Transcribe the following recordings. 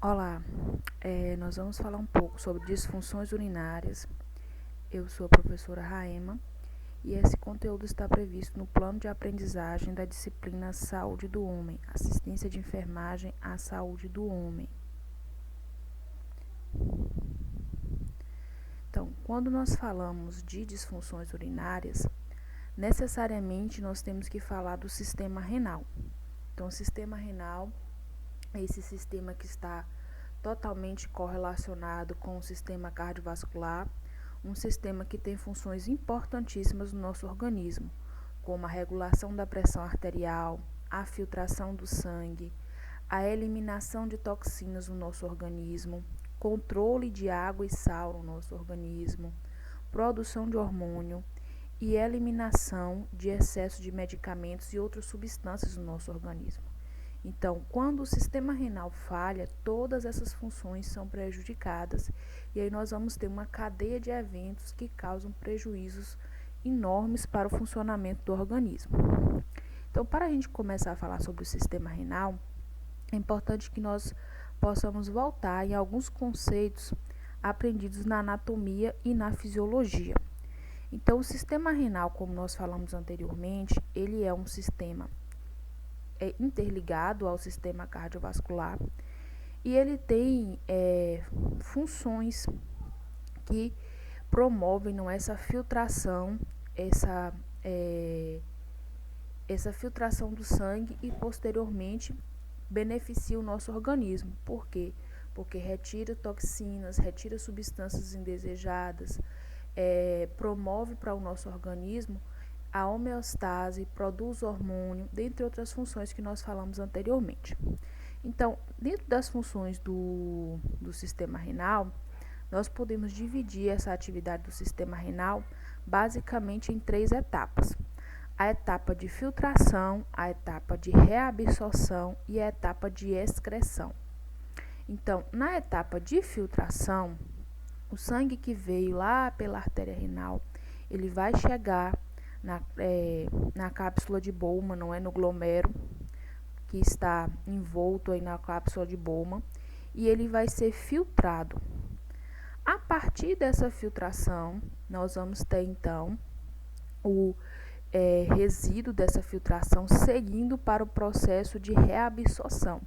Olá, nós vamos falar um pouco sobre disfunções urinárias. Eu sou a professora Raema e esse conteúdo está previsto no plano de aprendizagem da disciplina Saúde do Homem, Assistência de Enfermagem à Saúde do Homem. Então, quando nós falamos de disfunções urinárias, necessariamente nós temos que falar do sistema renal. Então, o sistema renal é esse sistema que está totalmente correlacionado com o sistema cardiovascular, um sistema que tem funções importantíssimas no nosso organismo, como a regulação da pressão arterial, a filtração do sangue, a eliminação de toxinas no nosso organismo, controle de água e sal no nosso organismo, produção de hormônio e eliminação de excesso de medicamentos e outras substâncias no nosso organismo. Então, quando o sistema renal falha, todas essas funções são prejudicadas e aí nós vamos ter uma cadeia de eventos que causam prejuízos enormes para o funcionamento do organismo. Então, para a gente começar a falar sobre o sistema renal, é importante que nós possamos voltar em alguns conceitos aprendidos na anatomia e na fisiologia. Então, o sistema renal, como nós falamos anteriormente, ele é um sistema interligado ao sistema cardiovascular e ele tem funções que promovem essa filtração, essa filtração do sangue e posteriormente beneficia o nosso organismo. Por quê? Porque retira toxinas, retira substâncias indesejadas, promove para o nosso organismo a homeostase, produz hormônio, dentre outras funções que nós falamos anteriormente. Então, dentro das funções do sistema renal, nós podemos dividir essa atividade do sistema renal basicamente em 3 etapas. A etapa de filtração, a etapa de reabsorção e a etapa de excreção. Então, na etapa de filtração, o sangue que veio lá pela artéria renal, ele vai chegar na cápsula de Bowman, não é, no glomero, que está envolto aí na cápsula de Bowman, e ele vai ser filtrado. A partir dessa filtração, nós vamos ter então o resíduo dessa filtração seguindo para o processo de reabsorção,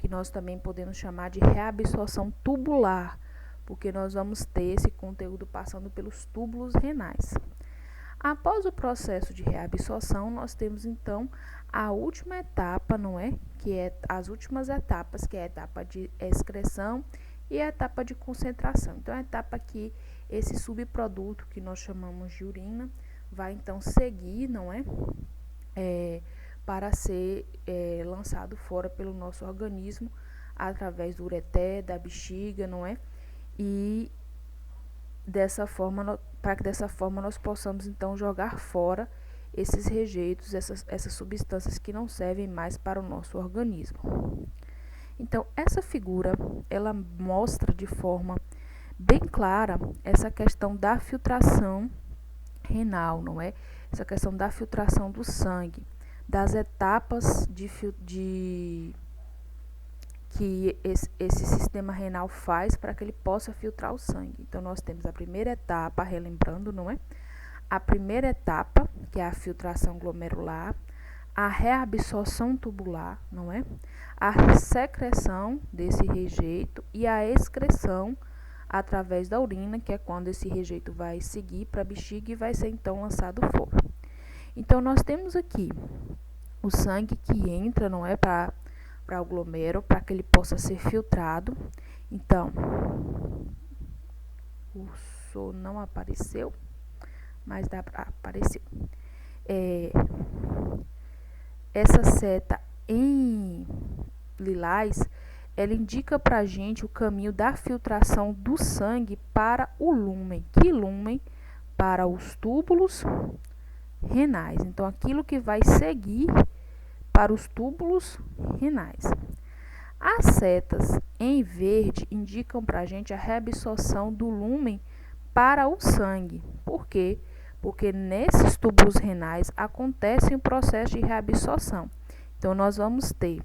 que nós também podemos chamar de reabsorção tubular, porque nós vamos ter esse conteúdo passando pelos túbulos renais. Após o processo de reabsorção, nós temos então a última etapa, não é? Que é as últimas etapas, que é a etapa de excreção e a etapa de concentração. Então, a etapa que esse subproduto que nós chamamos de urina vai então seguir, não é? Para ser lançado fora pelo nosso organismo através do ureter, da bexiga, não é? E para que dessa forma nós possamos então jogar fora esses rejeitos, essas substâncias que não servem mais para o nosso organismo. Então, essa figura, ela mostra de forma bem clara essa questão da filtração renal, não é? Essa questão da filtração do sangue, das etapas que esse sistema renal faz para que ele possa filtrar o sangue. Então, nós temos a primeira etapa, relembrando, não é? A primeira etapa, que é a filtração glomerular, a reabsorção tubular, não é? A secreção desse rejeito e a excreção através da urina, que é quando esse rejeito vai seguir para a bexiga e vai ser então lançado fora. Então, nós temos aqui o sangue que entra, não é? Para o glomero, para que ele possa ser filtrado. Então, o som não apareceu, mas dá para aparecer. Essa seta em lilás, ela indica para a gente o caminho da filtração do sangue para o lúmen. Que lúmen? Para os túbulos renais. Então, aquilo que vai seguir para os túbulos renais. As setas em verde indicam para a gente a reabsorção do lúmen para o sangue. Por quê? Porque nesses túbulos renais acontece o processo de reabsorção. Então, nós vamos ter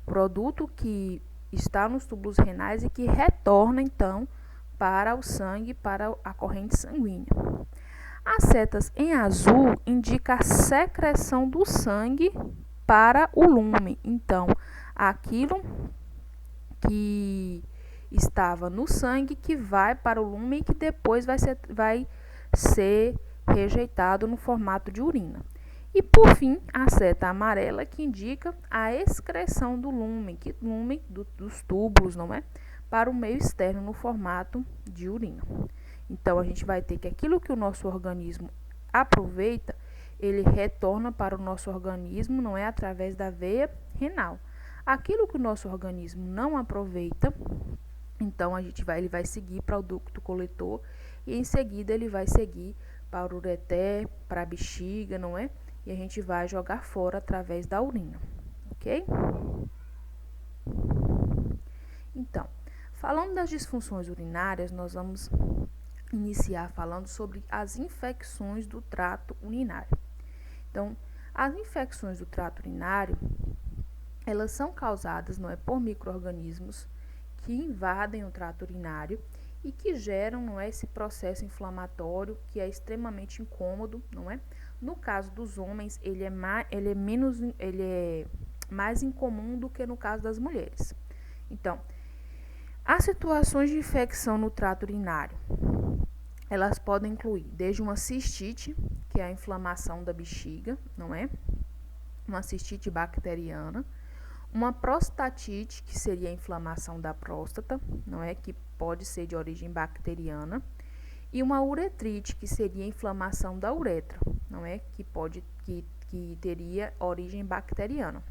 produto que está nos túbulos renais e que retorna então para o sangue, para a corrente sanguínea. As setas em azul indicam a secreção do sangue para o lumen. Então, aquilo que estava no sangue que vai para o lumen e que depois vai ser rejeitado no formato de urina. E por fim, a seta amarela que indica a excreção do lumen, dos túbulos, não é? Para o meio externo no formato de urina. Então, a gente vai ter que aquilo que o nosso organismo aproveita, ele retorna para o nosso organismo, não é? Através da veia renal. Aquilo que o nosso organismo não aproveita, então ele vai seguir para o ducto coletor e em seguida ele vai seguir para o ureter, para a bexiga, não é? E a gente vai jogar fora através da urina, ok? Então, falando das disfunções urinárias, nós vamos iniciar falando sobre as infecções do trato urinário. Então, as infecções do trato urinário, elas são causadas, não é, por micro-organismos que invadem o trato urinário e que geram, não é, esse processo inflamatório que é extremamente incômodo, não é? No caso dos homens, ele é mais incomum do que no caso das mulheres. Então, as situações de infecção no trato urinário, elas podem incluir desde uma cistite, que é a inflamação da bexiga, não é? Uma cistite bacteriana, uma prostatite, que seria a inflamação da próstata, não é? Que pode ser de origem bacteriana, e uma uretrite, que seria a inflamação da uretra, não é? Que teria origem bacteriana.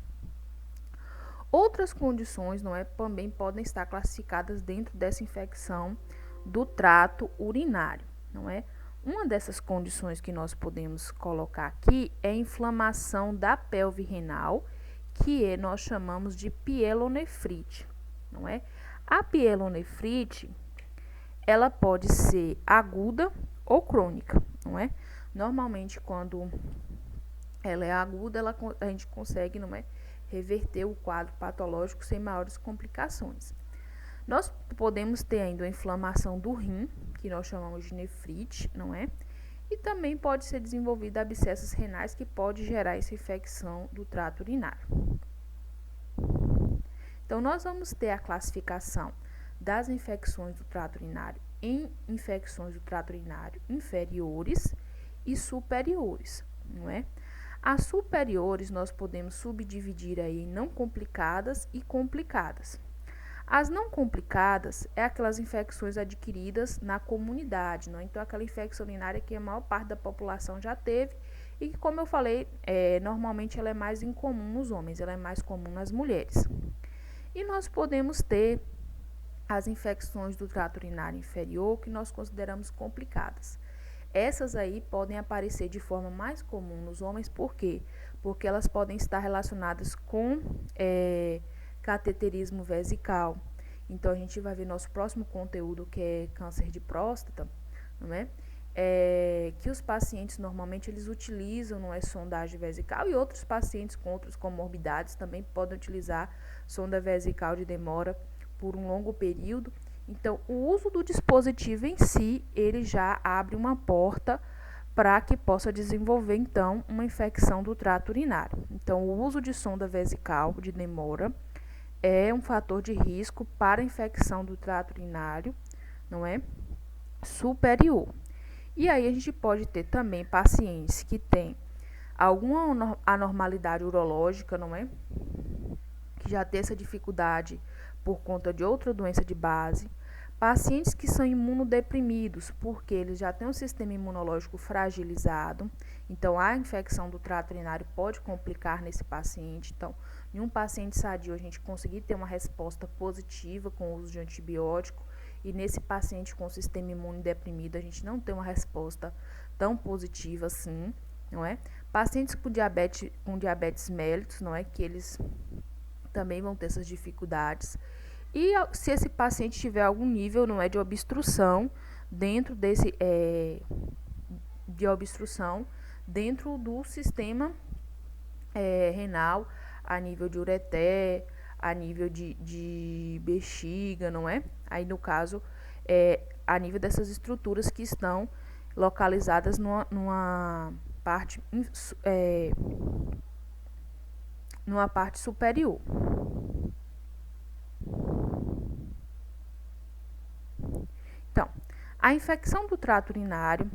Outras condições, não é, também podem estar classificadas dentro dessa infecção do trato urinário, não é? Uma dessas condições que nós podemos colocar aqui é a inflamação da pelve renal, que nós chamamos de pielonefrite, não é? A pielonefrite, ela pode ser aguda ou crônica, não é? Normalmente, quando ela é aguda, a gente consegue, não é, reverter o quadro patológico sem maiores complicações. Nós podemos ter ainda a inflamação do rim, que nós chamamos de nefrite, não é? E também pode ser desenvolvida abscessos renais, que pode gerar essa infecção do trato urinário. Então, nós vamos ter a classificação das infecções do trato urinário em infecções do trato urinário inferiores e superiores, não é? As superiores nós podemos subdividir aí em não complicadas e complicadas. As não complicadas é aquelas infecções adquiridas na comunidade, não é? Então, aquela infecção urinária que a maior parte da população já teve e que, como eu falei, normalmente ela é mais incomum nos homens, ela é mais comum nas mulheres. E nós podemos ter as infecções do trato urinário inferior, que nós consideramos complicadas. Essas aí podem aparecer de forma mais comum nos homens, por quê? Porque elas podem estar relacionadas com cateterismo vesical. Então, a gente vai ver nosso próximo conteúdo, que é câncer de próstata, não é? Que os pacientes, normalmente, eles utilizam, não é, sondagem vesical, e outros pacientes com outras comorbidades também podem utilizar sonda vesical de demora por um longo período. Então, o uso do dispositivo em si, ele já abre uma porta para que possa desenvolver, então, uma infecção do trato urinário. Então, o uso de sonda vesical de demora é um fator de risco para a infecção do trato urinário, não é? Superior. E aí, a gente pode ter também pacientes que têm alguma anormalidade urológica, não é? Que já tem essa dificuldade por conta de outra doença de base, pacientes que são imunodeprimidos, porque eles já têm um sistema imunológico fragilizado, então a infecção do trato urinário pode complicar nesse paciente. Então, em um paciente sadio, a gente conseguir ter uma resposta positiva com o uso de antibiótico, e nesse paciente com o sistema imune deprimido, a gente não tem uma resposta tão positiva assim, não é? Pacientes com diabetes mellitus, não é? Que eles também vão ter essas dificuldades. E se esse paciente tiver algum nível, não é, de obstrução dentro dentro do sistema renal, a nível de ureter, a nível de bexiga, não é? Aí, no caso, a nível dessas estruturas que estão localizadas numa parte superior. Então, a infecção do trato urinário,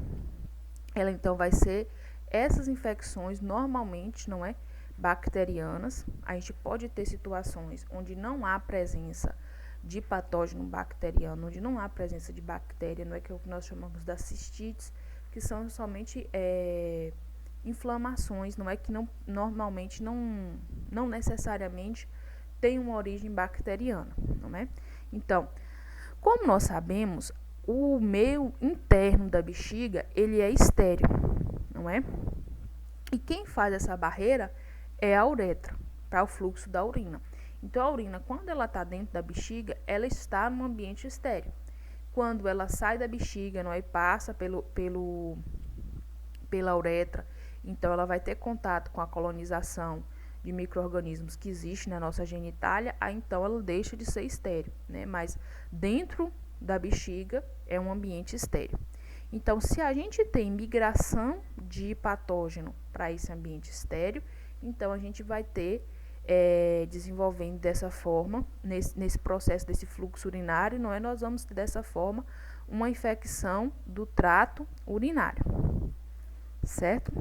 ela então vai ser essas infecções normalmente, não é, bacterianas. A gente pode ter situações onde não há presença de patógeno bacteriano, onde não há presença de bactéria, não é, que é o que nós chamamos das cistites, que são somente inflamações, não é, que normalmente não necessariamente tem uma origem bacteriana, não é? Então, como nós sabemos, o meio interno da bexiga, ele é estéril, não é? E quem faz essa barreira é a uretra, para o fluxo da urina. Então, a urina, quando ela está dentro da bexiga, ela está num ambiente estéril. Quando ela sai da bexiga, não é, e passa pela uretra, então ela vai ter contato com a colonização de micro-organismos que existe na nossa genitália, aí então ela deixa de ser estéril, né? Mas dentro da bexiga é um ambiente estéril. Então, se a gente tem migração de patógeno para esse ambiente estéril, então a gente vai ter desenvolvendo dessa forma, nesse processo desse fluxo urinário, não é? Nós vamos ter dessa forma uma infecção do trato urinário, certo?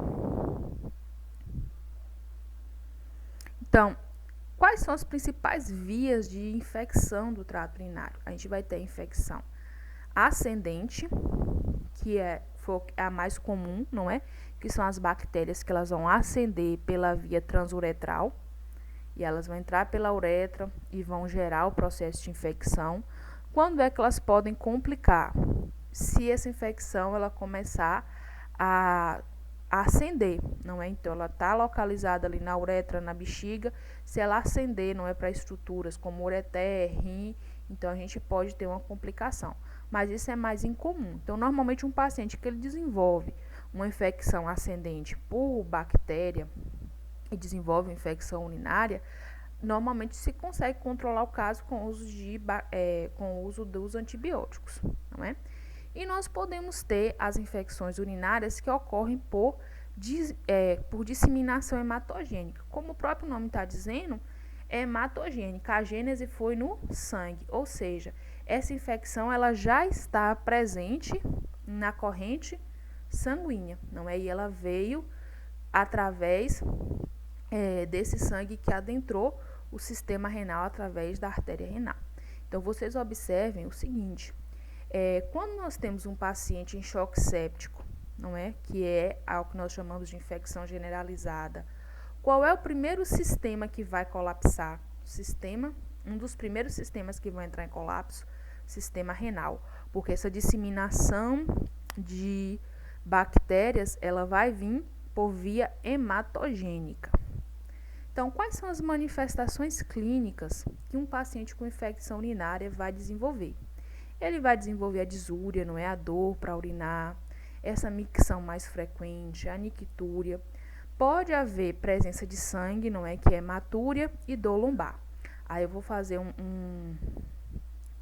Então, quais são as principais vias de infecção do trato urinário? A gente vai ter infecção ascendente, que é a mais comum, não é? Que são as bactérias que elas vão ascender pela via transuretral e elas vão entrar pela uretra e vão gerar o processo de infecção. Quando é que elas podem complicar? Se essa infecção ela começar a ascender, não é? Então, ela está localizada ali na uretra, na bexiga. Se ela ascender, não é, para estruturas como ureter, rim, então a gente pode ter uma complicação. Mas isso é mais incomum. Então, normalmente, um paciente que ele desenvolve uma infecção ascendente por bactéria e desenvolve uma infecção urinária, normalmente se consegue controlar o caso com o uso dos antibióticos, não é? E nós podemos ter as infecções urinárias que ocorrem por disseminação hematogênica. Como o próprio nome está dizendo, é hematogênica. A gênese foi no sangue, ou seja, essa infecção ela já está presente na corrente sanguínea, não é? E ela veio através desse sangue que adentrou o sistema renal através da artéria renal. Então, vocês observem o seguinte: quando nós temos um paciente em choque séptico, não é? Que é o que nós chamamos de infecção generalizada, qual é o primeiro sistema que vai colapsar? Um dos primeiros sistemas que vai entrar em colapso, sistema renal, porque essa disseminação de bactérias, ela vai vir por via hematogênica. Então, quais são as manifestações clínicas que um paciente com infecção urinária vai desenvolver? Ele vai desenvolver a disúria, não é? A dor para urinar, essa micção mais frequente, a nictúria. Pode haver presença de sangue, não é? Que é hematúria e dor lombar. Aí eu vou fazer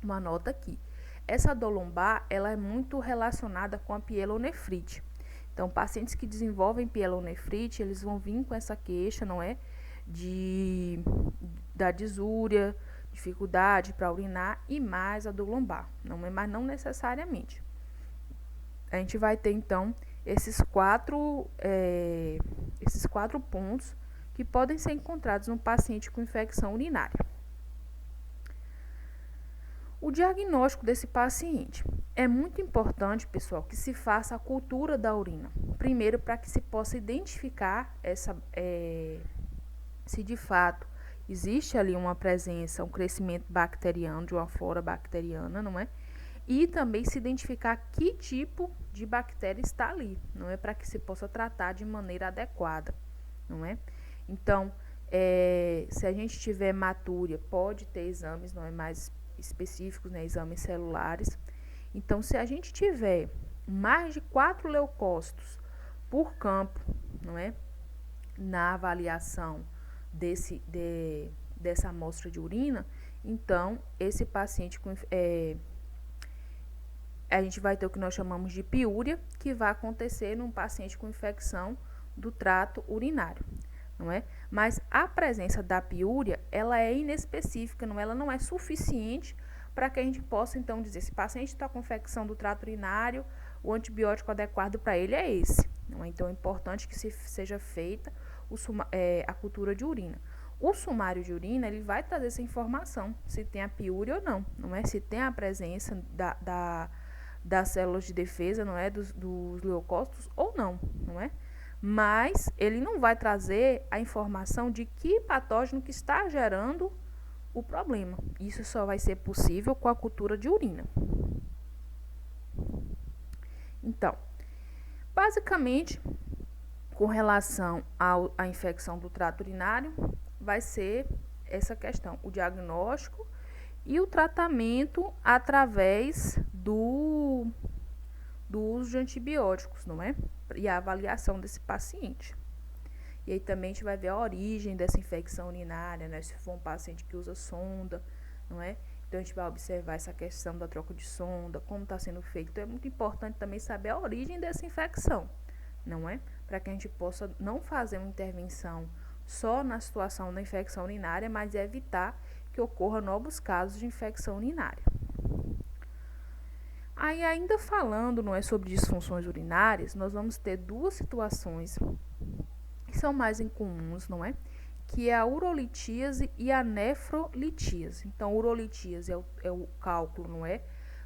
uma nota aqui. Essa dor lombar, ela é muito relacionada com a pielonefrite. Então, pacientes que desenvolvem pielonefrite, eles vão vir com essa queixa, não é? Da disúria, dificuldade para urinar e mais a dor lombar, mas não necessariamente. A gente vai ter então esses quatro pontos que podem ser encontrados no paciente com infecção urinária. O diagnóstico desse paciente é muito importante, pessoal, que se faça a cultura da urina. Primeiro, para que se possa identificar se de fato existe ali uma presença, um crescimento bacteriano, de uma flora bacteriana, não é? E também se identificar que tipo de bactéria está ali, não é? Para que se possa tratar de maneira adequada, não é? Então, se a gente tiver hematúria, pode ter exames, não é, mais específicos, né, exames celulares. Então, se a gente tiver mais de 4 leucócitos por campo, não é, na avaliação dessa amostra de urina, então esse paciente a gente vai ter o que nós chamamos de piúria, que vai acontecer num paciente com infecção do trato urinário, não é? Mas a presença da piúria, ela é inespecífica, ela não é suficiente para que a gente possa, então, dizer, se o paciente está com infecção do trato urinário, o antibiótico adequado para ele é esse, não é? Então, é importante que seja feita a cultura de urina. O sumário de urina, ele vai trazer essa informação, se tem a piúria ou não é? Se tem a presença das células de defesa, não é? Dos leucócitos ou não é? Mas ele não vai trazer a informação de que patógeno que está gerando o problema. Isso só vai ser possível com a cultura de urina. Então, basicamente, com relação à infecção do trato urinário, vai ser essa questão, o diagnóstico e o tratamento através do uso de antibióticos, não é? E a avaliação desse paciente. E aí também a gente vai ver a origem dessa infecção urinária, né? Se for um paciente que usa sonda, não é? Então a gente vai observar essa questão da troca de sonda, como está sendo feito. Então é muito importante também saber a origem dessa infecção, não é? Para que a gente possa não fazer uma intervenção só na situação da infecção urinária, mas evitar que ocorra novos casos de infecção urinária. Aí, ainda falando, não é, sobre disfunções urinárias, nós vamos ter duas situações que são mais incomuns, não é? Que é a urolitíase e a nefrolitíase. Então, a urolitíase é o cálculo, não é?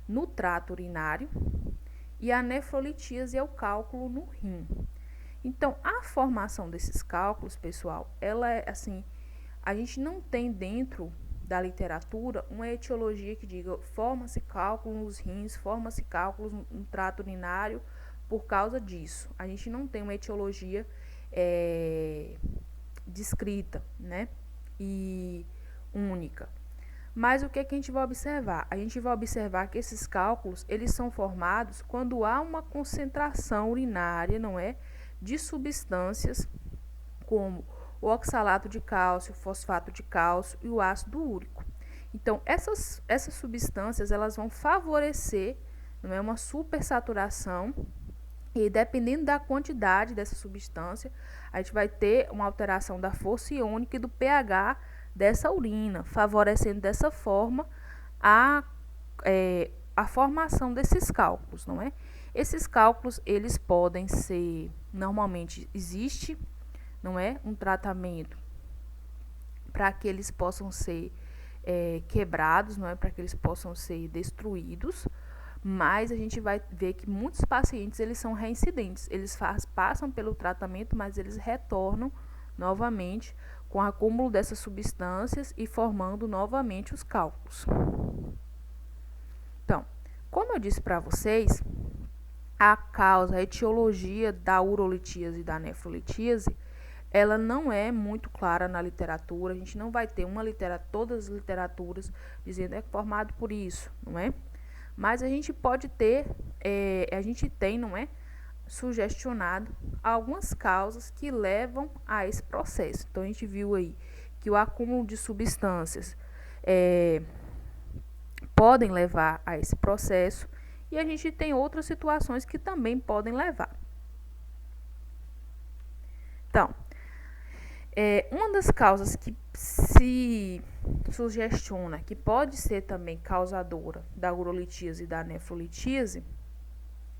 No trato urinário, e a nefrolitíase é o cálculo no rim. Então, a formação desses cálculos, pessoal, ela é assim, a gente não tem dentro da literatura uma etiologia que diga forma-se cálculo nos rins, forma-se cálculos no trato urinário por causa disso. A gente não tem uma etiologia descrita, né, e única. Mas o que a gente vai observar? A gente vai observar que esses cálculos, eles são formados quando há uma concentração urinária, não é, de substâncias como o oxalato de cálcio, o fosfato de cálcio e o ácido úrico. Então, essas substâncias, elas vão favorecer, não é, uma supersaturação, e dependendo da quantidade dessa substância, a gente vai ter uma alteração da força iônica e do pH dessa urina, favorecendo dessa forma a formação desses cálculos, não é? Esses cálculos, eles podem ser, normalmente existe, não é, um tratamento para que eles possam ser quebrados, não é, para que eles possam ser destruídos, mas a gente vai ver que muitos pacientes, eles são reincidentes, eles passam pelo tratamento, mas eles retornam novamente com o acúmulo dessas substâncias e formando novamente os cálculos. Então, como eu disse para vocês, a causa, a etiologia da urolitíase e da nefrolitíase, ela não é muito clara na literatura, a gente não vai ter todas as literaturas dizendo é formado por isso, não é? Mas a gente pode ter, a gente tem, não é, sugestionado algumas causas que levam a esse processo. Então, a gente viu aí que o acúmulo de substâncias podem levar a esse processo, e a gente tem outras situações que também podem levar. Então, uma das causas que se sugestiona que pode ser também causadora da urolitíase e da nefrolitíase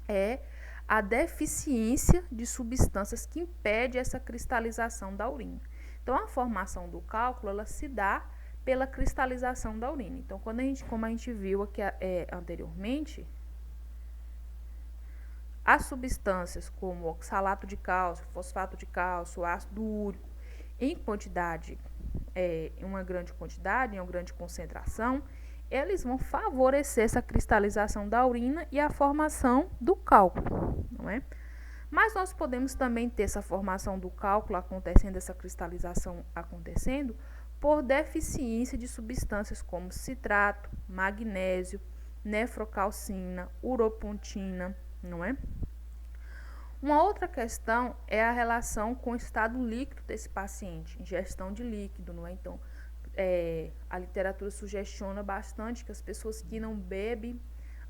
é a deficiência de substâncias que impede essa cristalização da urina. Então, a formação do cálculo, ela se dá pela cristalização da urina. Então, como a gente viu aqui anteriormente, as substâncias como oxalato de cálcio, fosfato de cálcio, ácido úrico, em quantidade, em uma grande quantidade, em uma grande concentração, eles vão favorecer essa cristalização da urina e a formação do cálculo, não é? Mas nós podemos também ter essa formação do cálculo acontecendo, essa cristalização acontecendo, por deficiência de substâncias como citrato, magnésio, nefrocalcina, uropontina, não é? Uma outra questão é a relação com o estado líquido desse paciente, ingestão de líquido, não é? Então, a literatura sugestiona bastante que as pessoas que não bebem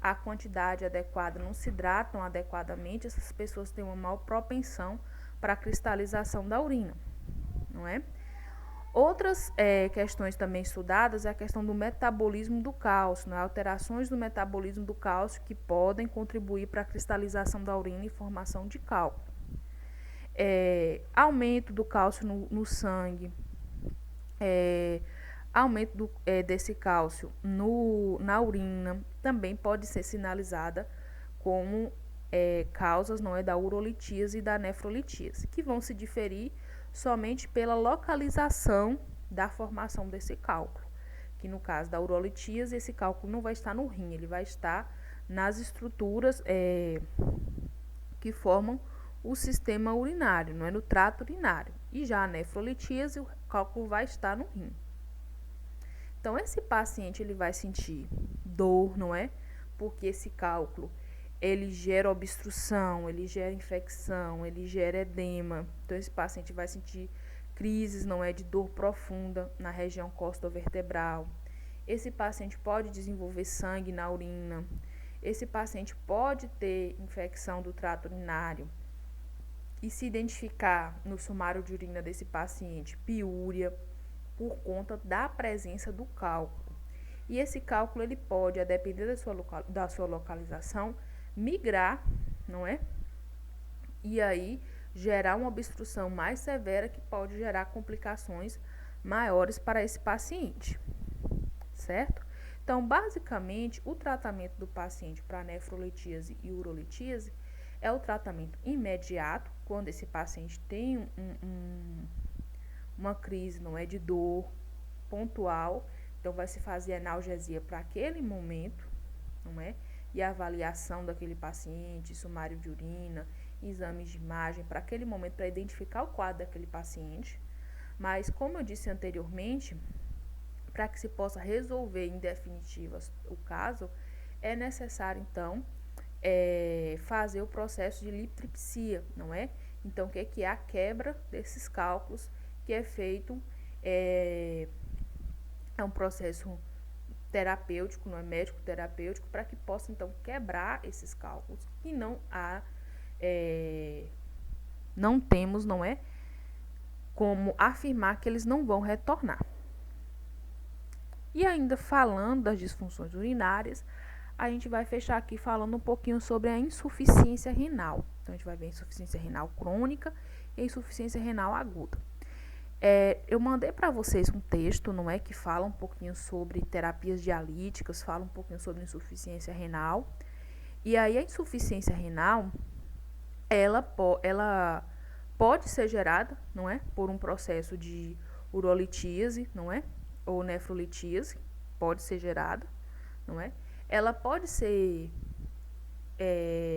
a quantidade adequada, não se hidratam adequadamente, essas pessoas têm uma maior propensão para a cristalização da urina, não é? Outras questões também estudadas é a questão do metabolismo do cálcio, né? Alterações do metabolismo do cálcio que podem contribuir para a cristalização da urina e formação de cálculo. Aumento do cálcio no sangue, aumento desse cálcio na urina também pode ser sinalizada como causas, não é, da urolitíase e da nefrolitíase, que vão se diferir somente pela localização da formação desse cálculo, que no caso da urolitíase, esse cálculo não vai estar no rim, ele vai estar nas estruturas que formam o sistema urinário, não é, no trato urinário. E já a nefrolitíase, o cálculo vai estar no rim. Então, esse paciente ele vai sentir dor, não é? Porque esse cálculo ele gera obstrução, ele gera infecção, ele gera edema. Então, esse paciente vai sentir crises, não é, de dor profunda na região costovertebral. Esse paciente pode desenvolver sangue na urina. Esse paciente pode ter infecção do trato urinário. E se identificar no sumário de urina desse paciente piúria, por conta da presença do cálculo. E esse cálculo ele pode, a depender da sua localização, migrar, não é? E aí gerar uma obstrução mais severa que pode gerar complicações maiores para esse paciente, certo? Então, basicamente, o tratamento do paciente para nefrolitíase e urolitíase é o tratamento imediato, quando esse paciente tem uma crise, não é, de dor pontual, então vai se fazer analgesia para aquele momento, não é? E a avaliação daquele paciente, sumário de urina, exames de imagem para aquele momento, para identificar o quadro daquele paciente. Mas, como eu disse anteriormente, para que se possa resolver em definitiva o caso, é necessário, então, fazer o processo de lipotripsia, não é? Então, o que é a quebra desses cálculos, que é feito, é um processo terapêutico, não é, médico terapêutico, para que possa então quebrar esses cálculos e não temos, não é, como afirmar que eles não vão retornar. E ainda falando das disfunções urinárias, a gente vai fechar aqui falando um pouquinho sobre a insuficiência renal. Então, a gente vai ver a insuficiência renal crônica e a insuficiência renal aguda. Eu mandei para vocês um texto, não é, que fala um pouquinho sobre terapias dialíticas, fala um pouquinho sobre insuficiência renal. E aí a insuficiência renal, ela pode ser gerada, não é, por um processo de urolitíase, não é, ou nefrolitíase, pode ser gerada, não é. Ela pode ser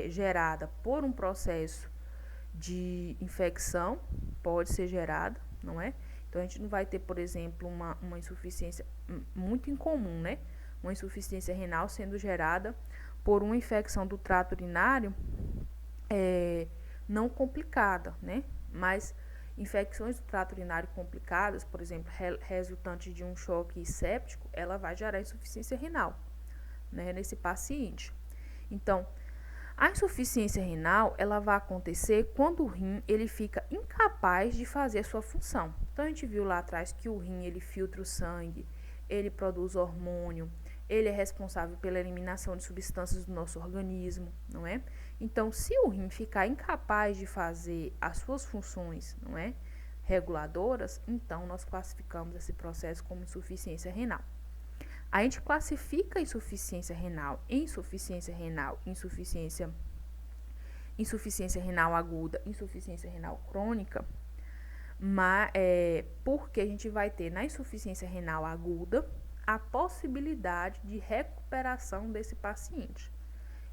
gerada por um processo de infecção, pode ser gerada, não é? Então, a gente não vai ter, por exemplo, uma insuficiência muito incomum, né? Uma insuficiência renal sendo gerada por uma infecção do trato urinário não complicada, né? Mas infecções do trato urinário complicadas, por exemplo, resultante de um choque séptico, ela vai gerar insuficiência renal, né, nesse paciente. Então, a insuficiência renal, ela vai acontecer quando o rim, ele fica incapaz de fazer a sua função. Então, a gente viu lá atrás que o rim, ele filtra o sangue, ele produz hormônio, ele é responsável pela eliminação de substâncias do nosso organismo, não é? Então, se o rim ficar incapaz de fazer as suas funções, não é, reguladoras, então nós classificamos esse processo como insuficiência renal. A gente classifica a insuficiência renal em insuficiência renal, insuficiência renal aguda, insuficiência renal crônica, mas porque a gente vai ter na insuficiência renal aguda a possibilidade de recuperação desse paciente.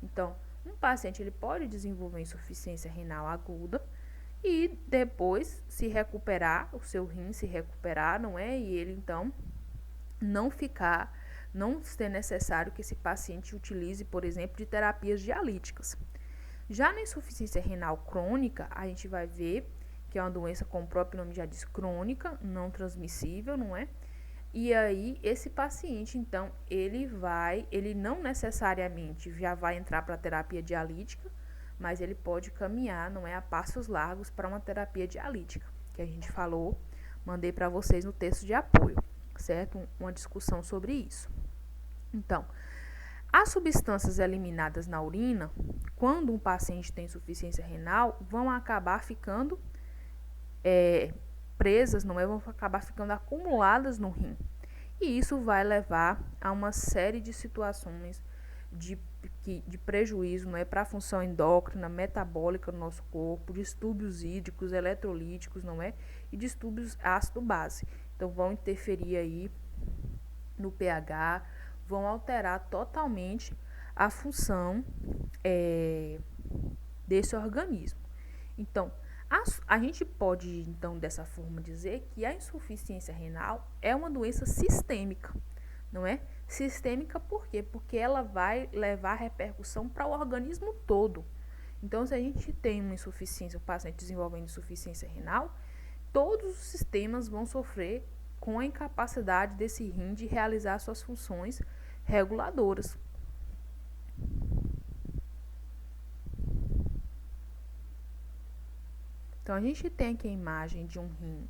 Então, um paciente ele pode desenvolver insuficiência renal aguda e depois se recuperar, o seu rim se recuperar, não é? E ele então não ser necessário que esse paciente utilize, por exemplo, de terapias dialíticas. Já na insuficiência renal crônica, a gente vai ver que é uma doença, como o próprio nome já diz, crônica, não transmissível, não é? E aí, esse paciente, então, ele não necessariamente já vai entrar para a terapia dialítica, mas ele pode caminhar, não é, a passos largos para uma terapia dialítica, que a gente falou, mandei para vocês no texto de apoio, certo? Uma discussão sobre isso. Então, as substâncias eliminadas na urina, quando um paciente tem insuficiência renal, vão acabar ficando presas, não é? Vão acabar ficando acumuladas no rim. E isso vai levar a uma série de situações de prejuízo, não é, para a função endócrina, metabólica do nosso corpo, distúrbios hídricos, eletrolíticos, não é, e distúrbios ácido-base. Então, vão interferir aí no pH, vão alterar totalmente a função desse organismo. Então, a gente pode, então, dessa forma, dizer que a insuficiência renal é uma doença sistêmica, não é? Sistêmica por quê? Porque ela vai levar repercussão para o organismo todo. Então, se a gente tem uma insuficiência, o paciente desenvolvendo insuficiência renal, todos os sistemas vão sofrer com a incapacidade desse rim de realizar suas funções reguladoras. Então, a gente tem aqui a imagem de um rim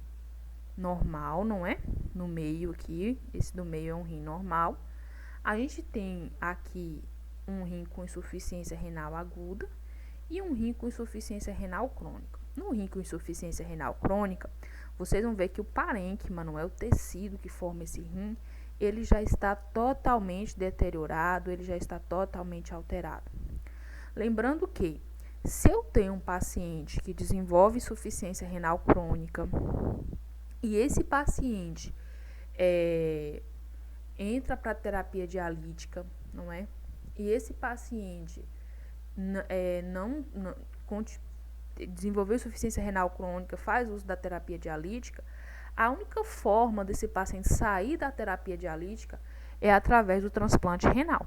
normal, não é? No meio aqui, esse do meio é um rim normal. A gente tem aqui um rim com insuficiência renal aguda e um rim com insuficiência renal crônica. No rim com insuficiência renal crônica, vocês vão ver que o parênquima, não é, o tecido que forma esse rim, ele já está totalmente deteriorado, ele já está totalmente alterado. Lembrando que, se eu tenho um paciente que desenvolve insuficiência renal crônica e esse paciente entra para a terapia dialítica, não é? E esse paciente não desenvolveu insuficiência renal crônica, faz uso da terapia dialítica, a única forma desse paciente sair da terapia dialítica é através do transplante renal,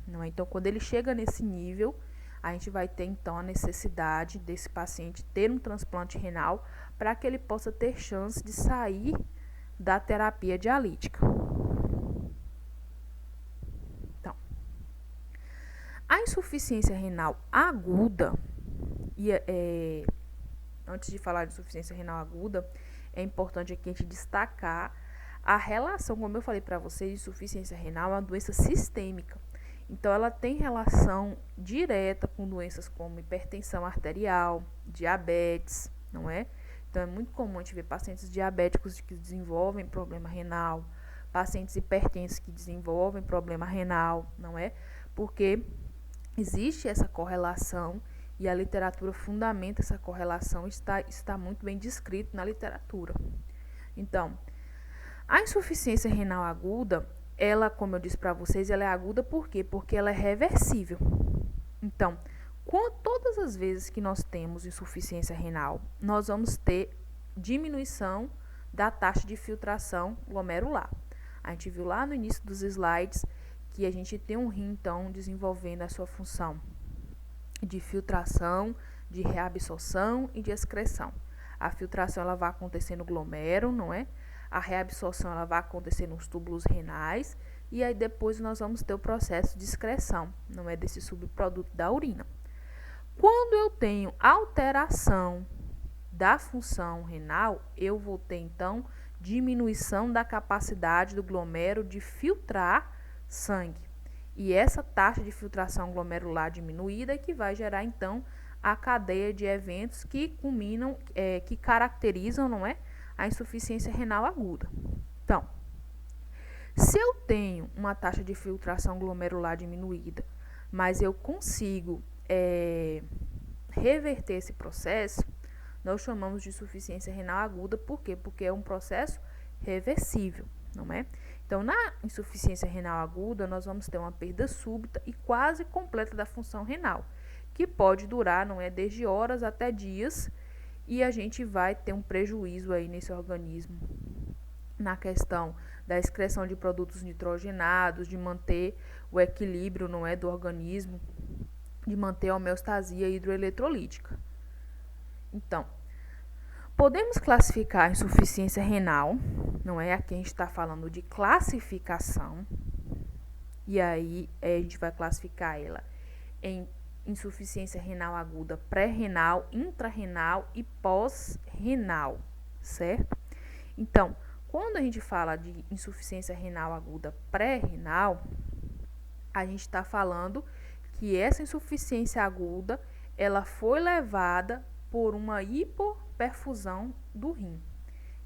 não é? Então, quando ele chega nesse nível, a gente vai ter, então, a necessidade desse paciente ter um transplante renal para que ele possa ter chance de sair da terapia dialítica. Então, a insuficiência renal aguda, antes de falar de insuficiência renal aguda, é importante aqui a gente destacar a relação, como eu falei para vocês, insuficiência renal é uma doença sistêmica. Então, ela tem relação direta com doenças como hipertensão arterial, diabetes, não é? Então, é muito comum a gente ver pacientes diabéticos que desenvolvem problema renal, pacientes hipertensos que desenvolvem problema renal, não é? Porque existe essa correlação e a literatura fundamenta essa correlação, está muito bem descrito na literatura. Então, a insuficiência renal aguda, ela, como eu disse para vocês, ela é aguda por quê? Porque ela é reversível. Então, todas as vezes que nós temos insuficiência renal, nós vamos ter diminuição da taxa de filtração glomerular. A gente viu lá no início dos slides que a gente tem um rim, então, desenvolvendo a sua função de filtração, de reabsorção e de excreção. A filtração ela vai acontecer no glomérulo, não é? A reabsorção ela vai acontecer nos túbulos renais e aí depois nós vamos ter o processo de excreção, não é, desse subproduto da urina. Quando eu tenho alteração da função renal, eu vou ter então diminuição da capacidade do glomérulo de filtrar sangue. E essa taxa de filtração glomerular diminuída é que vai gerar então a cadeia de eventos que culminam, que caracterizam, não é, a insuficiência renal aguda. Então, se eu tenho uma taxa de filtração glomerular diminuída, mas eu consigo reverter esse processo, nós chamamos de insuficiência renal aguda. Por quê? Porque é um processo reversível, não é? Então, na insuficiência renal aguda, nós vamos ter uma perda súbita e quase completa da função renal, que pode durar, não é, desde horas até dias, e a gente vai ter um prejuízo aí nesse organismo, na questão da excreção de produtos nitrogenados, de manter o equilíbrio, não é, do organismo, de manter a homeostasia hidroeletrolítica. Então, Podemos classificar a insuficiência renal, não é? Aqui a gente está falando de classificação, e aí a gente vai classificar ela em insuficiência renal aguda pré-renal, intrarrenal e pós-renal, certo? Então, quando a gente fala de insuficiência renal aguda pré-renal, a gente está falando que essa insuficiência aguda, ela foi levada por uma hipoperfusão do rim.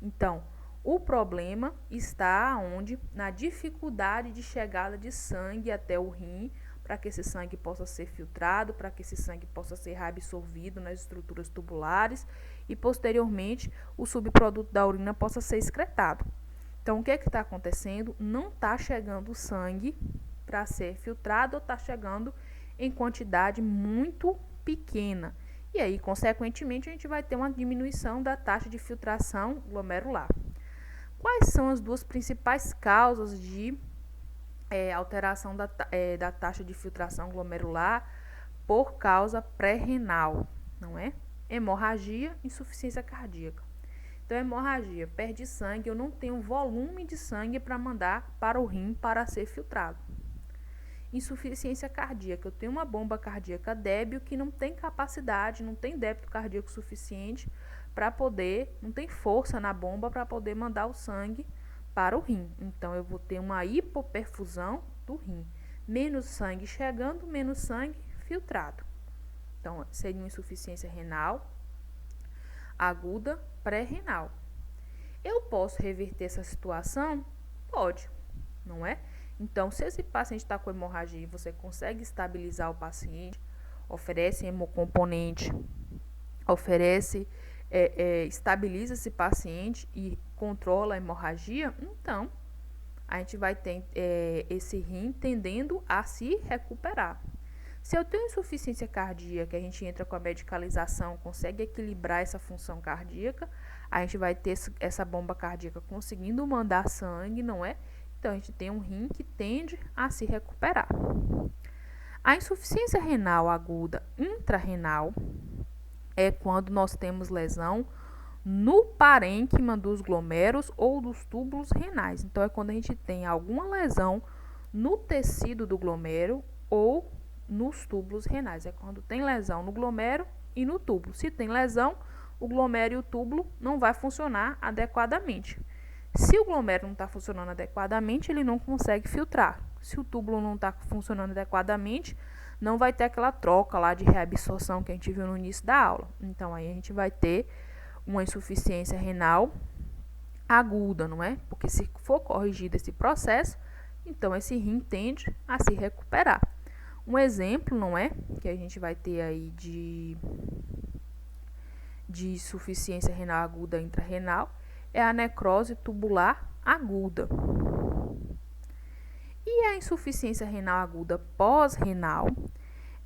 Então, o problema está onde? Na dificuldade de chegada de sangue até o rim, para que esse sangue possa ser filtrado, para que esse sangue possa ser reabsorvido nas estruturas tubulares e, posteriormente, o subproduto da urina possa ser excretado. Então, o que está acontecendo? Não está chegando sangue para ser filtrado ou está chegando em quantidade muito pequena. E aí, consequentemente, a gente vai ter uma diminuição da taxa de filtração glomerular. Quais são as duas principais causas de alteração da taxa de filtração glomerular por causa pré-renal, não é? Hemorragia e insuficiência cardíaca. Então, hemorragia, perde sangue, eu não tenho volume de sangue para mandar para o rim para ser filtrado. Insuficiência cardíaca, eu tenho uma bomba cardíaca débil que não tem capacidade, não tem débito cardíaco suficiente para poder, não tem força na bomba para poder mandar o sangue para o rim. Então, eu vou ter uma hipoperfusão do rim. Menos sangue chegando, menos sangue filtrado. Então, seria uma insuficiência renal aguda pré-renal. Eu posso reverter essa situação? Pode, não é? Então, se esse paciente está com hemorragia e você consegue estabilizar o paciente, oferece hemocomponente, estabiliza esse paciente e controla a hemorragia, então a gente vai ter esse rim tendendo a se recuperar. Se eu tenho insuficiência cardíaca, a gente entra com a medicalização, consegue equilibrar essa função cardíaca, a gente vai ter essa bomba cardíaca conseguindo mandar sangue, não é? Então, a gente tem um rim que tende a se recuperar. A insuficiência renal aguda intrarrenal é quando nós temos lesão no parênquima dos glomérulos ou dos túbulos renais. Então, é quando a gente tem alguma lesão no tecido do glomérulo ou nos túbulos renais. É quando tem lesão no glomérulo e no túbulo. Se tem lesão, o glomérulo e o túbulo não vai funcionar adequadamente. Se o glomérulo não está funcionando adequadamente, ele não consegue filtrar. Se o túbulo não está funcionando adequadamente, não vai ter aquela troca lá de reabsorção que a gente viu no início da aula. Então, aí a gente vai ter uma insuficiência renal aguda, não é? Porque se for corrigido esse processo, então esse rim tende a se recuperar. Um exemplo, não é? Que a gente vai ter aí de insuficiência renal aguda intrarrenal é a necrose tubular aguda. E a insuficiência renal aguda pós-renal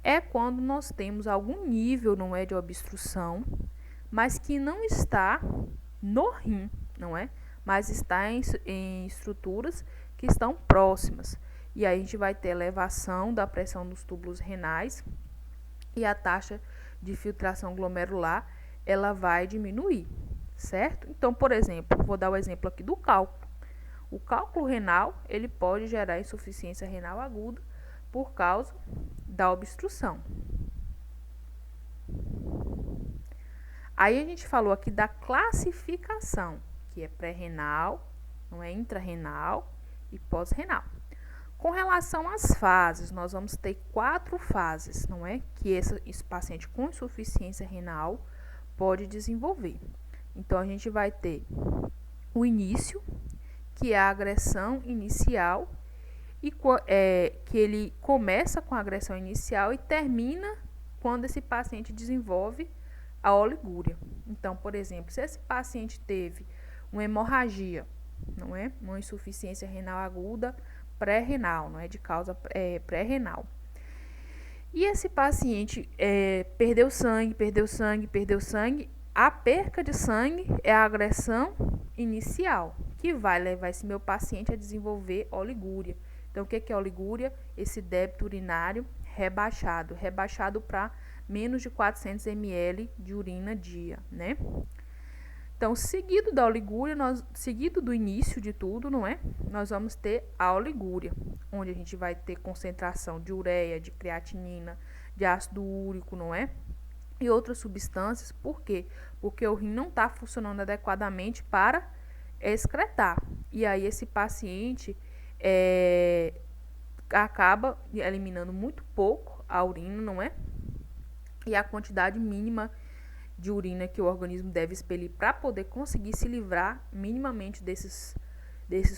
é quando nós temos algum nível, não é, de obstrução, mas que não está no rim, não é? Mas está em estruturas que estão próximas. E aí a gente vai ter elevação da pressão nos túbulos renais e a taxa de filtração glomerular, ela vai diminuir, certo? Então, por exemplo, vou dar o exemplo aqui do cálculo. O cálculo renal, ele pode gerar insuficiência renal aguda por causa da obstrução. Aí a gente falou aqui da classificação, que é pré-renal, não é intrarrenal e pós-renal. Com relação às fases, nós vamos ter 4 fases, não é? Que esse paciente com insuficiência renal pode desenvolver. Então, a gente vai ter o início, que é a agressão inicial, e que ele começa com a agressão inicial e termina quando esse paciente desenvolve a oligúria. Então, por exemplo, se esse paciente teve uma hemorragia, não é? Uma insuficiência renal aguda pré-renal, não é? De causa pré-renal. E esse paciente perdeu sangue, a perca de sangue é a agressão inicial, que vai levar esse meu paciente a desenvolver oligúria. Então, o que é oligúria? Esse débito urinário rebaixado para menos de 400 ml de urina dia, né? Então, seguido da oligúria, seguido do início de tudo, não é? Nós vamos ter a oligúria, onde a gente vai ter concentração de ureia, de creatinina, de ácido úrico, não é? E outras substâncias. Por quê? Porque o rim não está funcionando adequadamente para excretar. E aí esse paciente acaba eliminando muito pouco a urina, não é? E a quantidade mínima de urina que o organismo deve expelir para poder conseguir se livrar minimamente desses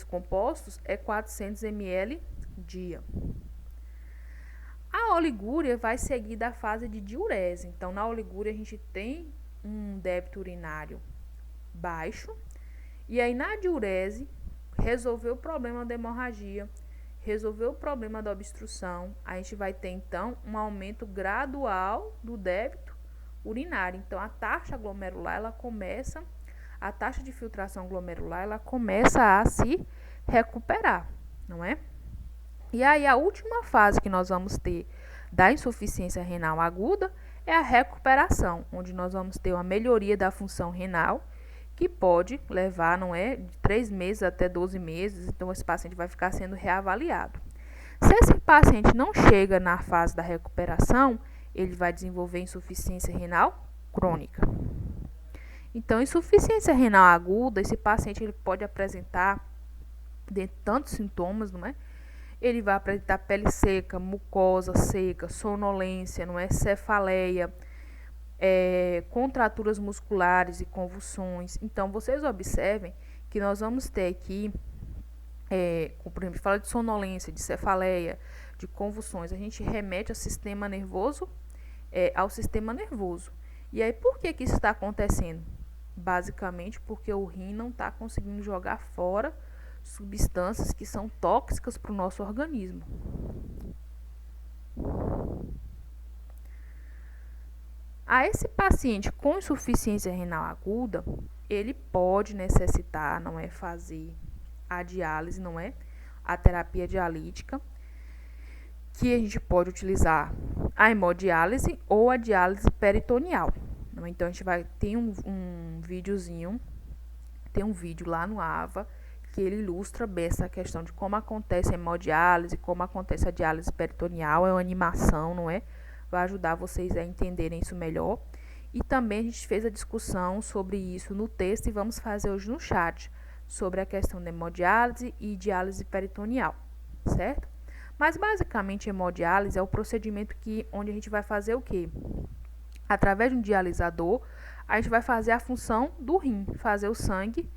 compostos é 400 ml dia. A oligúria vai seguir da fase de diurese. Então, na oligúria, a gente tem um débito urinário baixo. E aí, na diurese, resolveu o problema da hemorragia, resolveu o problema da obstrução. A gente vai ter, então, um aumento gradual do débito urinário. Então, a taxa glomerular, a taxa de filtração glomerular, ela começa a se recuperar, não é? E aí, a última fase que nós vamos ter da insuficiência renal aguda é a recuperação, onde nós vamos ter uma melhoria da função renal, que pode levar, não é, de 3 meses até 12 meses. Então, esse paciente vai ficar sendo reavaliado. Se esse paciente não chega na fase da recuperação, ele vai desenvolver insuficiência renal crônica. Então, insuficiência renal aguda, esse paciente ele pode apresentar de tantos sintomas, não é? Ele vai apresentar pele seca, mucosa seca, sonolência, não é? Cefaleia, contraturas musculares e convulsões. Então, vocês observem que nós vamos ter aqui, por exemplo, fala de sonolência, de cefaleia, de convulsões. A gente remete ao sistema nervoso, E aí, por que isso está acontecendo? Basicamente, porque o rim não está conseguindo jogar fora substâncias que são tóxicas para o nosso organismo. A esse paciente com insuficiência renal aguda, ele pode necessitar, não é, fazer a diálise, não é, a terapia dialítica, que a gente pode utilizar a hemodiálise ou a diálise peritoneal. Então, a gente vai ter um videozinho, tem um vídeo lá no AVA, que ele ilustra bem essa questão de como acontece a hemodiálise, como acontece a diálise peritoneal, é uma animação, não é? Vai ajudar vocês a entenderem isso melhor. E também a gente fez a discussão sobre isso no texto e vamos fazer hoje no chat, sobre a questão da hemodiálise e diálise peritoneal, certo? Mas basicamente a hemodiálise é o procedimento onde a gente vai fazer o quê? Através de um dialisador, a gente vai fazer a função do rim, fazer o sangue,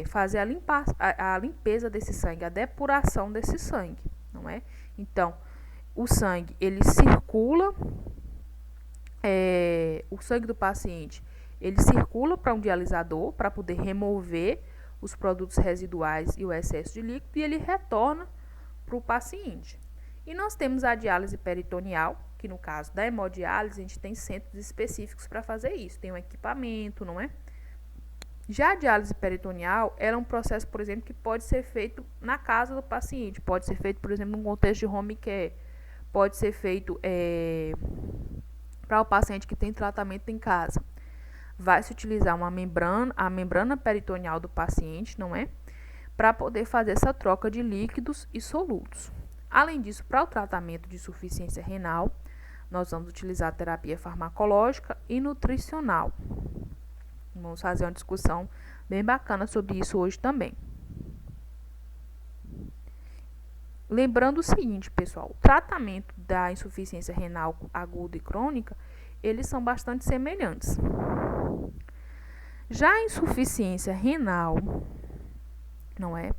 fazer a limpeza desse sangue, a depuração desse sangue, não é? Então, o sangue, ele circula, o sangue do paciente, ele circula para um dialisador, para poder remover os produtos residuais e o excesso de líquido, e ele retorna para o paciente. E nós temos a diálise peritoneal, que no caso da hemodiálise, a gente tem centros específicos para fazer isso, tem um equipamento, não é? Já a diálise peritoneal, ela é um processo, por exemplo, que pode ser feito na casa do paciente, pode ser feito, por exemplo, num contexto de home care, pode ser feito para o paciente que tem tratamento em casa. Vai se utilizar a membrana peritoneal do paciente, não é? Para poder fazer essa troca de líquidos e solutos. Além disso, para o tratamento de insuficiência renal, nós vamos utilizar a terapia farmacológica e nutricional. Vamos fazer uma discussão bem bacana sobre isso hoje também. Lembrando o seguinte, pessoal, o tratamento da insuficiência renal aguda e crônica, eles são bastante semelhantes. Já a insuficiência renal, não é?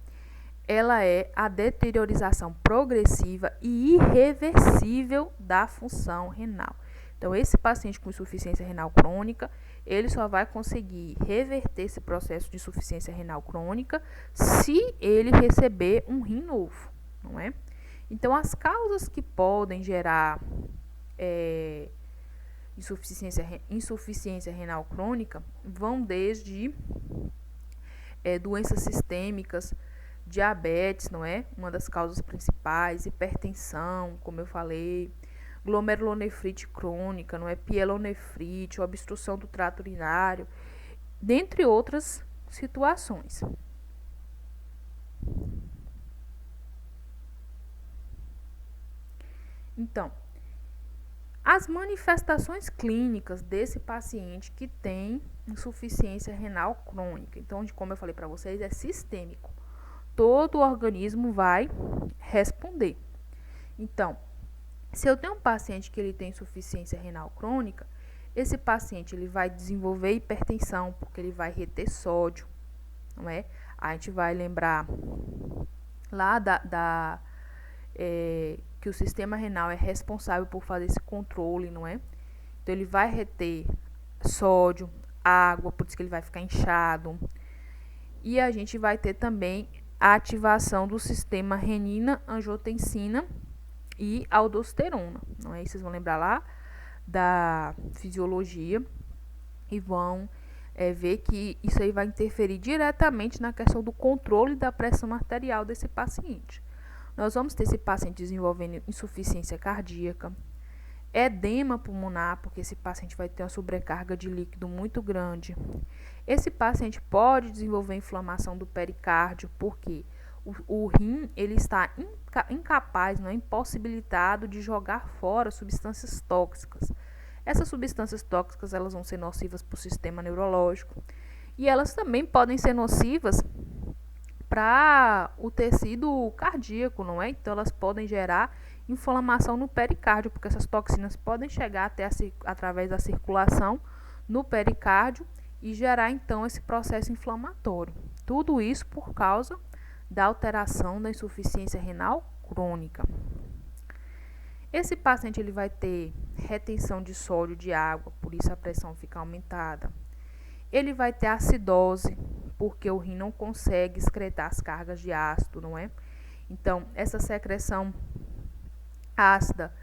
Ela é a deteriorização progressiva e irreversível da função renal. Então, esse paciente com insuficiência renal crônica, ele só vai conseguir reverter esse processo de insuficiência renal crônica se ele receber um rim novo, não é? Então, as causas que podem gerar insuficiência renal crônica vão desde doenças sistêmicas, diabetes, não é? Uma das causas principais, hipertensão, como eu falei, glomerulonefrite crônica, não é? Pielonefrite, obstrução do trato urinário, dentre outras situações. Então, as manifestações clínicas desse paciente que tem insuficiência renal crônica, então, como eu falei para vocês, é sistêmico. Todo o organismo vai responder. Então, se eu tenho um paciente que ele tem insuficiência renal crônica, esse paciente ele vai desenvolver hipertensão, porque ele vai reter sódio, não é? A gente vai lembrar lá que o sistema renal é responsável por fazer esse controle, não é? Então, ele vai reter sódio, água, por isso que ele vai ficar inchado. E a gente vai ter também a ativação do sistema renina, angiotensina e aldosterona, não é? Vocês vão lembrar lá da fisiologia e vão ver que isso aí vai interferir diretamente na questão do controle da pressão arterial desse paciente. Nós vamos ter esse paciente desenvolvendo insuficiência cardíaca, edema pulmonar, porque esse paciente vai ter uma sobrecarga de líquido muito grande. Esse paciente pode desenvolver inflamação do pericárdio, porque o rim ele está incapaz, não é, impossibilitado de jogar fora substâncias tóxicas. Essas substâncias tóxicas elas vão ser nocivas para o sistema neurológico e elas também podem ser nocivas para o tecido cardíaco, não é? Então elas podem gerar inflamação no pericárdio, porque essas toxinas podem chegar até através da circulação no pericárdio e gerar então esse processo inflamatório. Tudo isso por causa da alteração da insuficiência renal crônica. Esse paciente ele vai ter retenção de sódio de água, por isso a pressão fica aumentada. Ele vai ter acidose, porque o rim não consegue excretar as cargas de ácido, não é? Então, essa secreção ácida,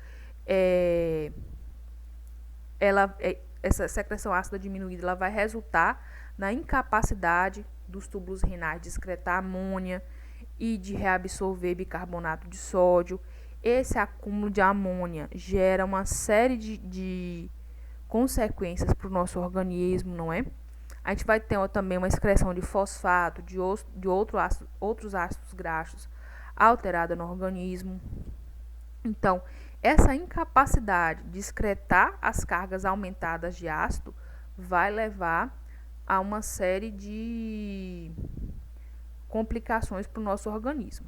essa secreção ácida diminuída, ela vai resultar na incapacidade dos túbulos renais de excretar amônia e de reabsorver bicarbonato de sódio. Esse acúmulo de amônia gera uma série de consequências para o nosso organismo, não é? A gente vai ter também uma excreção de fosfato, de outros ácidos graxos alterada no organismo. Então, essa incapacidade de excretar as cargas aumentadas de ácido vai levar a uma série de complicações para o nosso organismo.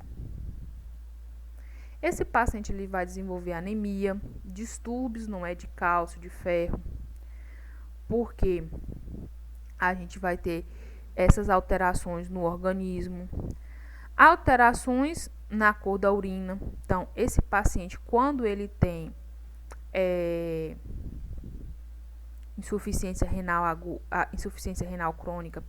Esse paciente ele vai desenvolver anemia, distúrbios, não é, de cálcio, de ferro, porque a gente vai ter essas alterações no organismo, alterações na cor da urina. Então, esse paciente, quando ele tem insuficiência renal crônica,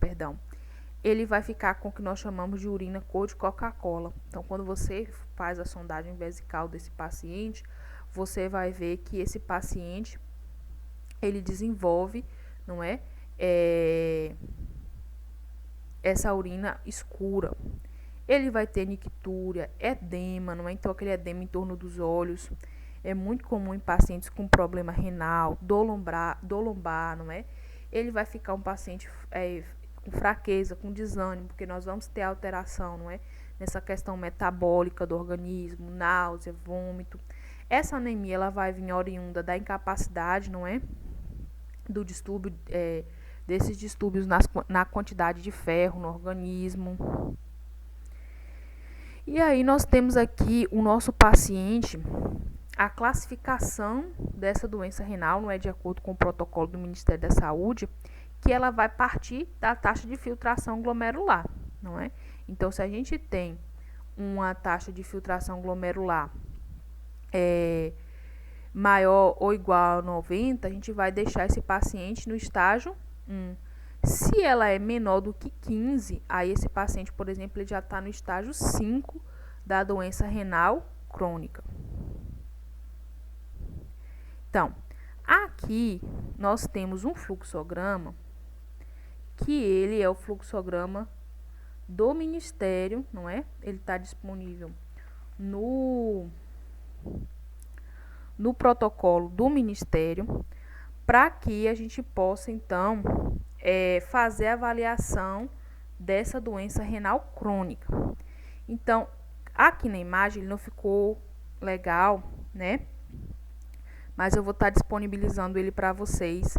ele vai ficar com o que nós chamamos de urina cor de Coca-Cola. Então, quando você faz a sondagem vesical desse paciente, você vai ver que esse paciente ele desenvolve, não é, essa urina escura. Ele vai ter nictúria, edema, não é? Então, aquele edema em torno dos olhos é muito comum em pacientes com problema renal, dor lombar, não é? Ele vai ficar um paciente com fraqueza, com desânimo, porque nós vamos ter alteração, não é? Nessa questão metabólica do organismo, náusea, vômito. Essa anemia, ela vai vir oriunda da incapacidade, não é? Do distúrbio, desses distúrbios na quantidade de ferro no organismo. E aí nós temos aqui o nosso paciente, a classificação dessa doença renal, não é, de acordo com o protocolo do Ministério da Saúde, que ela vai partir da taxa de filtração glomerular, não é? Então, se a gente tem uma taxa de filtração glomerular maior ou igual a 90, a gente vai deixar esse paciente no estágio 1. Se ela é menor do que 15, aí esse paciente, por exemplo, ele já está no estágio 5 da doença renal crônica. Então, aqui nós temos um fluxograma, que ele é o fluxograma do Ministério, não é? Ele está disponível no protocolo do Ministério, para que a gente possa, então, fazer a avaliação dessa doença renal crônica. Então, aqui na imagem ele não ficou legal, né? Mas eu vou estar disponibilizando ele para vocês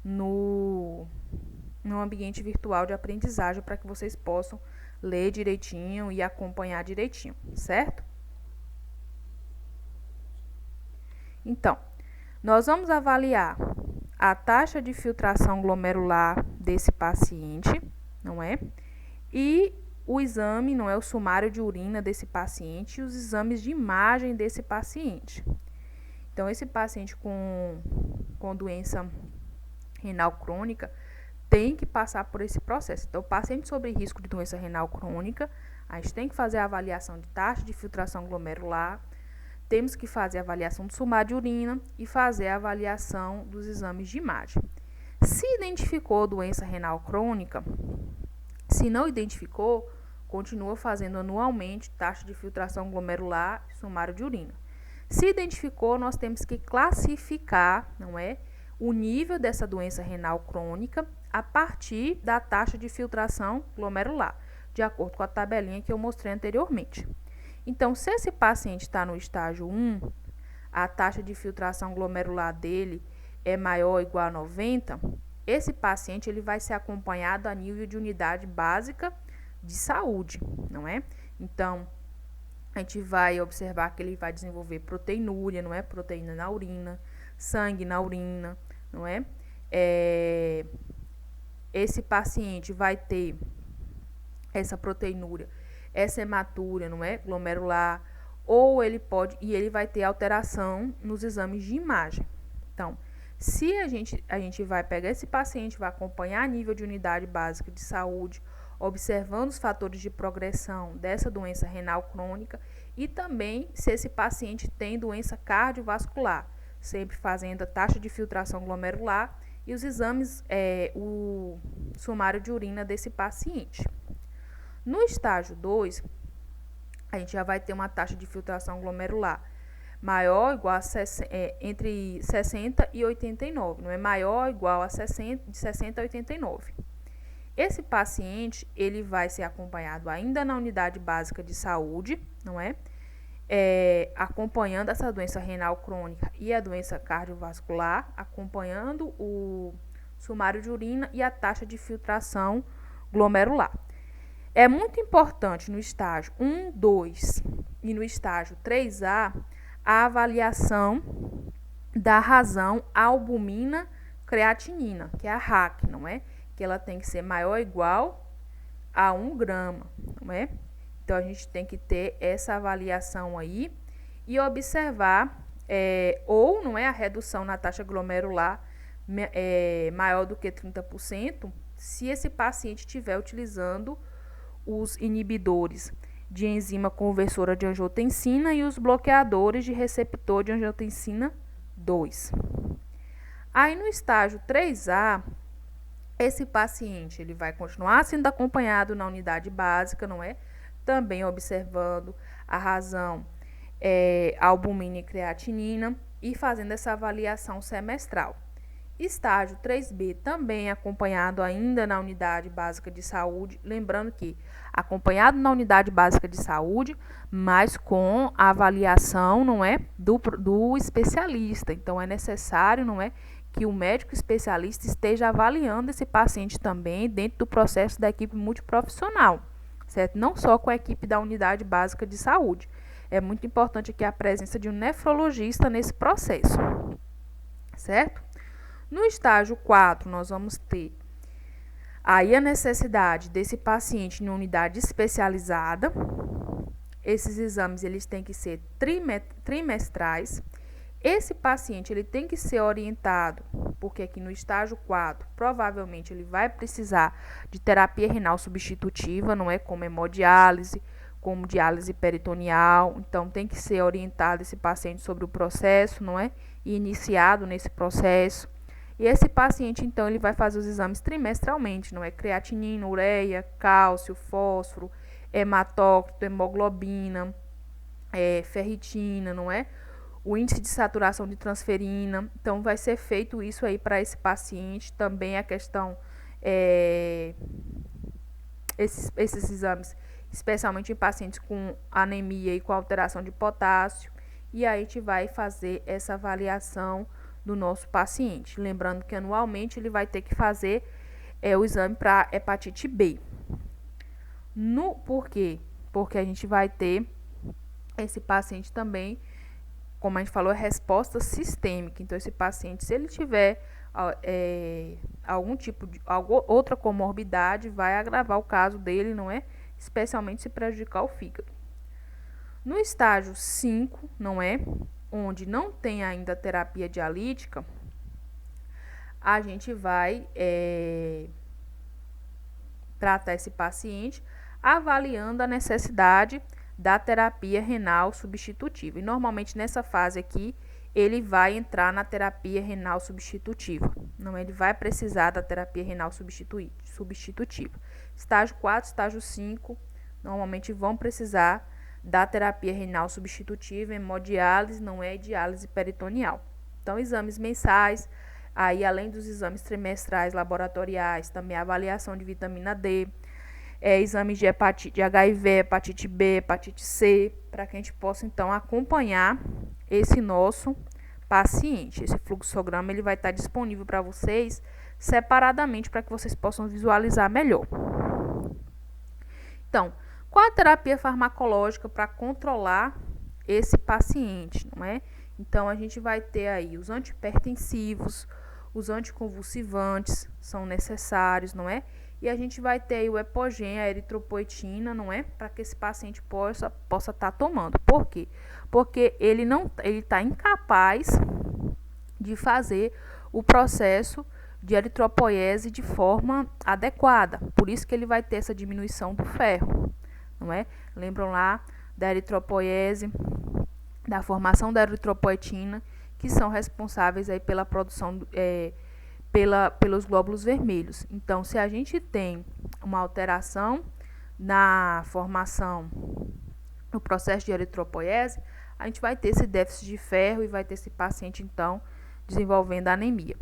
no ambiente virtual de aprendizagem para que vocês possam ler direitinho e acompanhar direitinho, certo? Então, nós vamos avaliar a taxa de filtração glomerular desse paciente, não é? E o exame, não é, o sumário de urina desse paciente e os exames de imagem desse paciente. Então, esse paciente com doença renal crônica tem que passar por esse processo. Então, o paciente sobre risco de doença renal crônica, a gente tem que fazer a avaliação de taxa de filtração glomerular, temos que fazer a avaliação do sumário de urina e fazer a avaliação dos exames de imagem. Se identificou doença renal crônica, se não identificou, continua fazendo anualmente taxa de filtração glomerular e sumário de urina. Se identificou, nós temos que classificar, não é, o nível dessa doença renal crônica a partir da taxa de filtração glomerular, de acordo com a tabelinha que eu mostrei anteriormente. Então, se esse paciente está no estágio 1, a taxa de filtração glomerular dele é maior ou igual a 90, esse paciente ele vai ser acompanhado a nível de unidade básica de saúde, não é? Então, a gente vai observar que ele vai desenvolver proteinúria, não é? Proteína na urina, sangue na urina, não é? Esse paciente vai ter essa proteinúria, essa hematúria, não é? Glomerular, ou ele vai ter alteração nos exames de imagem. Então, se a gente vai pegar esse paciente, vai acompanhar a nível de unidade básica de saúde, observando os fatores de progressão dessa doença renal crônica e também se esse paciente tem doença cardiovascular, sempre fazendo a taxa de filtração glomerular e os exames, o sumário de urina desse paciente. No estágio 2, a gente já vai ter uma taxa de filtração glomerular maior ou igual a entre 60 e 89, não é? Maior ou igual a 60, de 60 a 89. Esse paciente, ele vai ser acompanhado ainda na unidade básica de saúde, não é? Acompanhando essa doença renal crônica e a doença cardiovascular, acompanhando o sumário de urina e a taxa de filtração glomerular. É muito importante no estágio 1, 2 e no estágio 3A a avaliação da razão albumina creatinina, que é a RAC, não é? Que ela tem que ser maior ou igual a 1 grama, não é? Então, a gente tem que ter essa avaliação aí e observar, ou não é a redução na taxa glomerular maior do que 30%, se esse paciente estiver utilizando os inibidores de enzima conversora de angiotensina e os bloqueadores de receptor de angiotensina 2. Aí, no estágio 3A, esse paciente ele vai continuar sendo acompanhado na unidade básica, não é? Também observando a razão albumina e creatinina e fazendo essa avaliação semestral. Estágio 3B também acompanhado ainda na unidade básica de saúde, lembrando que acompanhado na unidade básica de saúde, mas com a avaliação, não é, do especialista. Então, é necessário, não é, que o médico especialista esteja avaliando esse paciente também dentro do processo da equipe multiprofissional, certo? Não só com a equipe da unidade básica de saúde. É muito importante aqui a presença de um nefrologista nesse processo, certo? No estágio 4, nós vamos ter aí a necessidade desse paciente em unidade especializada. Esses exames eles têm que ser trimestrais. Esse paciente ele tem que ser orientado, porque aqui no estágio 4, provavelmente ele vai precisar de terapia renal substitutiva, não é? Como hemodiálise, como diálise peritoneal. Então, tem que ser orientado esse paciente sobre o processo, não é? E iniciado nesse processo. E esse paciente, então, ele vai fazer os exames trimestralmente, não é? Creatinina, ureia, cálcio, fósforo, hematócrito, hemoglobina, ferritina, não é? O índice de saturação de transferina. Então, vai ser feito isso aí para esse paciente. Também a questão esses exames, especialmente em pacientes com anemia e com alteração de potássio, e aí a gente vai fazer essa avaliação do nosso paciente. Lembrando que anualmente ele vai ter que fazer o exame para hepatite B. Por quê? Porque a gente vai ter esse paciente também, como a gente falou, é resposta sistêmica. Então, esse paciente, se ele tiver algum tipo de outra comorbidade, vai agravar o caso dele, não é? Especialmente se prejudicar o fígado. No estágio 5, não é? Onde não tem ainda terapia dialítica, a gente vai tratar esse paciente avaliando a necessidade da terapia renal substitutiva. E normalmente nessa fase aqui, ele vai entrar na terapia renal substitutiva. Não, ele vai precisar da terapia renal substitutiva. Estágio 4, estágio 5, normalmente vão precisar da terapia renal substitutiva, hemodiálise, não é diálise peritoneal. Então, exames mensais, aí além dos exames trimestrais laboratoriais, também a avaliação de vitamina D, exames de hepatite, de HIV, hepatite B, hepatite C, para que a gente possa então acompanhar esse nosso paciente. Esse fluxograma ele vai estar disponível para vocês separadamente para que vocês possam visualizar melhor. Então, qual a terapia farmacológica para controlar esse paciente, não é? Então, a gente vai ter aí os antihipertensivos, os anticonvulsivantes são necessários, não é? E a gente vai ter aí o Epogen, a eritropoetina, não é? Para que esse paciente possa estar tomando. Por quê? Porque ele está incapaz de fazer o processo de eritropoiese de forma adequada. Por isso que ele vai ter essa diminuição do ferro, não é? Lembram lá da eritropoiese, da formação da eritropoetina, que são responsáveis aí pela produção pelos glóbulos vermelhos. Então, se a gente tem uma alteração na formação, no processo de eritropoiese, a gente vai ter esse déficit de ferro e vai ter esse paciente, então, desenvolvendo anemia.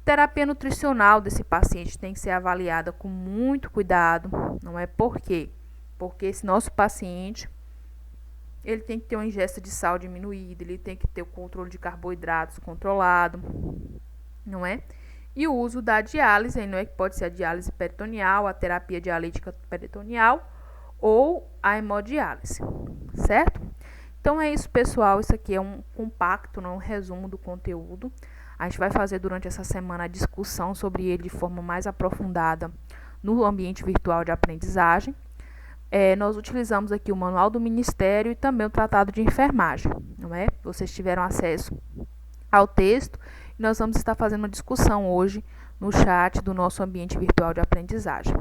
Terapia nutricional desse paciente tem que ser avaliada com muito cuidado, não é? Por quê? Porque esse nosso paciente, ele tem que ter uma ingesta de sal diminuída, ele tem que ter o controle de carboidratos controlado, não é? E o uso da diálise, não é? Que pode ser a diálise peritoneal, a terapia dialítica peritoneal ou a hemodiálise, certo? Então é isso, pessoal. Isso aqui é um compacto, não um resumo do conteúdo. A gente vai fazer durante essa semana a discussão sobre ele de forma mais aprofundada no ambiente virtual de aprendizagem. Nós utilizamos aqui o manual do Ministério e também o tratado de enfermagem, não é? Vocês tiveram acesso ao texto e nós vamos estar fazendo uma discussão hoje no chat do nosso ambiente virtual de aprendizagem.